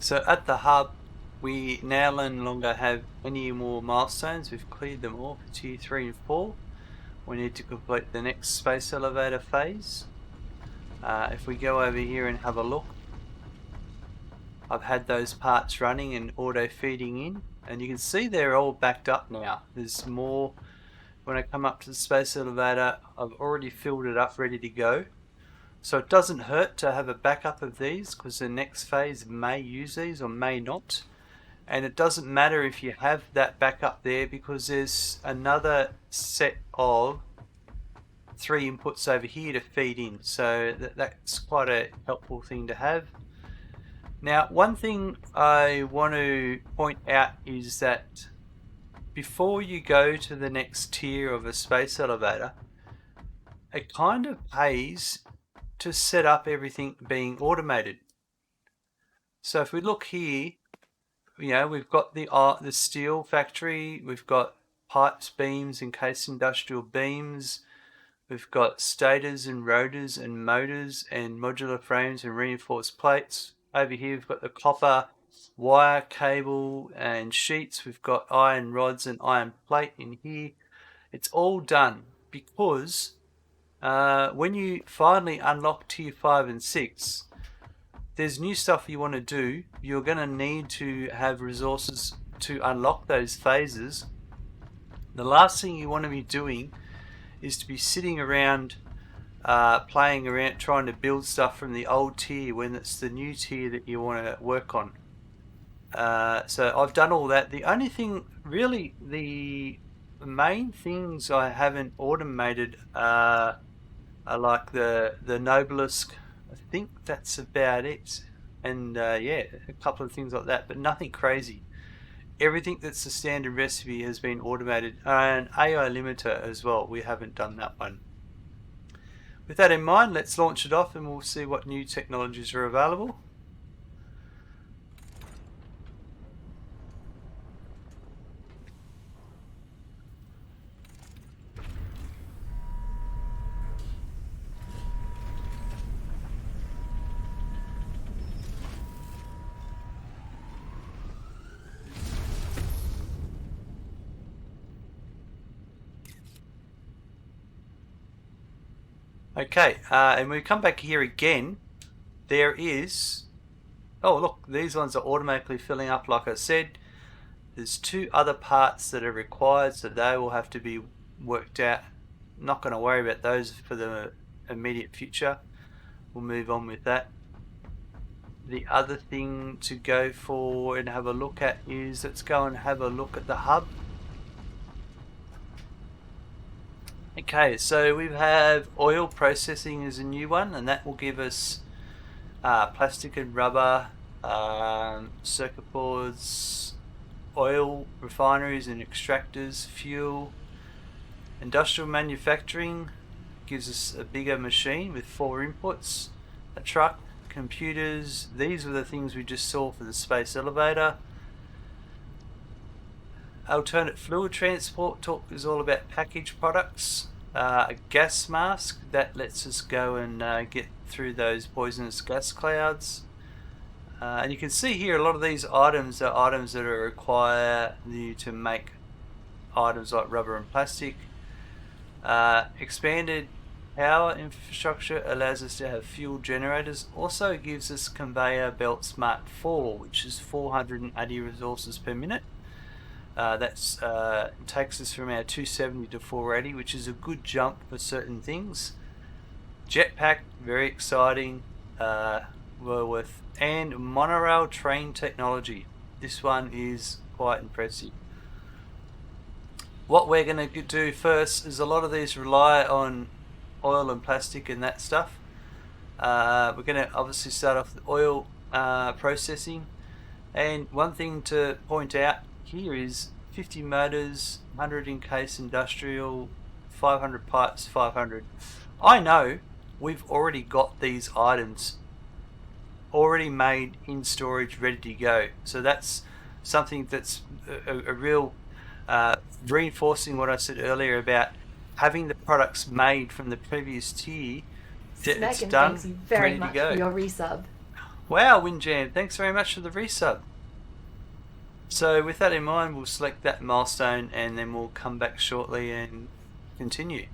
So at the hub, we now no longer have any more milestones. We've cleared them all for tier 3 and 4. We need to complete the next space elevator phase. If we go over here and have a look, I've had those parts running and auto feeding in, and you can see they're all backed up now. There's more. When I come up to the space elevator, I've already filled it up, ready to go. So it doesn't hurt to have a backup of these, because the next phase may use these or may not. And it doesn't matter if you have that backup there, because there's another set of 3 inputs over here to feed in. So that's quite a helpful thing to have. Now, one thing I want to point out is that before you go to the next tier of a space elevator, it kind of pays to set up everything being automated. So if we look here, we've got the steel factory, we've got pipes, beams, encased industrial beams, we've got stators and rotors and motors and modular frames and reinforced plates. Over here we've got the copper wire, cable and sheets. We've got iron rods and iron plate in here. It's all done because when you finally unlock tier 5 and 6, there's new stuff you want to do. You're going to need to have resources to unlock those phases. The last thing you want to be doing is to be sitting around playing around trying to build stuff from the old tier when it's the new tier that you want to work on. So I've done all that. The only thing, really, the main things I haven't automated are like the Nobelisk. I think that's about it. And yeah, a couple of things like that, but nothing crazy. Everything that's the standard recipe has been automated. And AI limiter as well. We haven't done that one. With that in mind, let's launch it off and we'll see what new technologies are available. Okay, and we come back here again. There is... Oh, look, these ones are automatically filling up, like I said. There's 2 other parts that are required, so they will have to be worked out. Not going to worry about those for the immediate future. We'll move on with that. The other thing to go for and have a look at is, let's go and have a look at the hub. Okay, so we have oil processing as a new one, and that will give us plastic and rubber, circuit boards, oil refineries and extractors, fuel. Industrial manufacturing gives us a bigger machine with 4 inputs, a truck, computers. These were the things we just saw for the space elevator. Alternate fluid transport talk is all about packaged products. A gas mask that lets us go and get through those poisonous gas clouds. And you can see here a lot of these items are items that require you to make items like rubber and plastic. Expanded power infrastructure allows us to have fuel generators. Also gives us conveyor belt smart 4, which is 480 resources per minute. That's takes us from our 270 to 480, which is a good jump for certain things. Jetpack, very exciting, well worth. And monorail train technology. This one is quite impressive. What we're going to do first is, a lot of these rely on oil and plastic and that stuff. We're going to obviously start off with oil processing. And one thing to point out here is 50 motors, 100 encased industrial, 500 pipes, 500. I know we've already got these items already made in storage, ready to go. So that's something that's a real reinforcing what I said earlier about having the products made from the previous tier. That it's Megan, done, thanks you very ready to much go. for your resub. Wow, Windjam, thanks very much for the resub. So with that in mind, we'll select that milestone and then we'll come back shortly and continue.